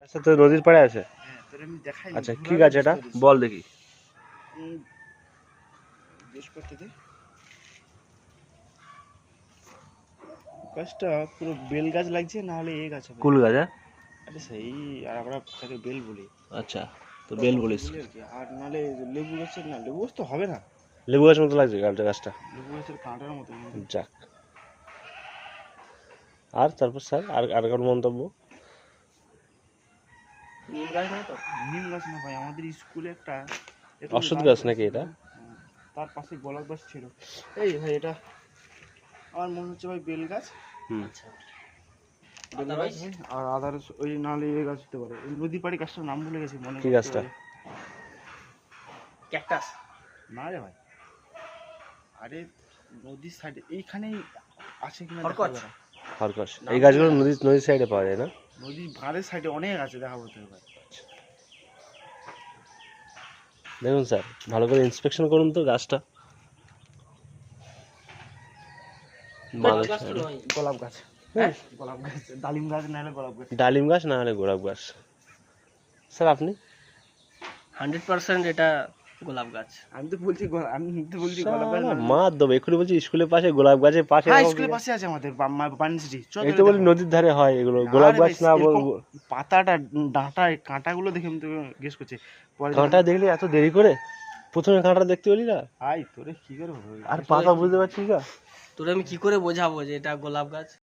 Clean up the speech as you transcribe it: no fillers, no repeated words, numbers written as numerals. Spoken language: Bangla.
আচ্ছা, তো নদীর পাড়ে আছে। হ্যাঁ, তোর আমি দেখাই। আচ্ছা, কি গাছ এটা বল দেখি। জিজ্ঞেস করতে দে। গাছটা পুরো বেল গাছ লাগছে, না হলে এ গাছ হবে। কুল গাছ? হ্যাঁ, আরে সেই, আর আমরা তাকে বেল বলি। আচ্ছা, তো বেল বলিস। বলি আর কি। আর নাহলে লেবু গাছের, না লেবু গাছ তো হবে না। লেবু গাছ মতো লাগছে গাছটা। লেবু গাছের কাঁটার মতো। যাক, আর তারপর স্যার আর আর কোন মন্তব্য? নিম গাছ না তো? নিম গাছ না ভাই, আমাদের স্কুলে একটা অশ্বত্থ গাছ নাকি এটা? তার পাশে গোলাপ গাছ ছিল। এই ভাই, এটা আমার মনে হচ্ছে ভাই বেল গাছ। আচ্ছা, বেল গাছ আর আদার ওই, নাহলে এই গাছ হতে পারে। ওই নদী পাড়ি গাছটার নাম ভুলে গেছি, মনে কি গাছটা? ক্যাকটাস না রে ভাই। আরে নদীর সাইডে এইখানেই আছে কিনা খরকচ। খরকচ। এই গাছগুলো নদীর সাইডে পাওয়া যায় না? নদীর ধারের সাইডে অনেক আছে, দেখাবো তো ভাই। দেখুন স্যার, ভালো করে ইন্সপেকশন করুন তো গাছটা। গোলাপ গাছ। হ্যাঁ, গোলাপ গাছ, ডালিম গাছ না হলে গোলাপ গাছ। ডালিম গাছ না হলে গোলাপ গাছ। স্যার আপনি? 100% এটা গোলাপ গাছ। আমি তো বলছি গোলাপ গাছ না। মার দেবো এক্ষুনি, বলছি স্কুলের পাশে গোলাপ গাছের পাশে। হ্যাঁ, স্কুলের পাশে আছে আমাদের বাণিজ্যিক। এই তো বলি নদীর ধারে হয় এগুলো, গোলাপ গাছ না। পাতাটা, ডাঁটা, কাঁটাগুলো দেখে আমি তোকে গেস করছি। কাঁটা দেখলে এত দেরি করে? প্রথমে কাঁটা দেখতে বলি না? আই তোরে কি করে হবে? আর পাতা বুঝতে পারছিস না? তোরে আমি কি করে বোঝাবো যে এটা গোলাপ গাছ?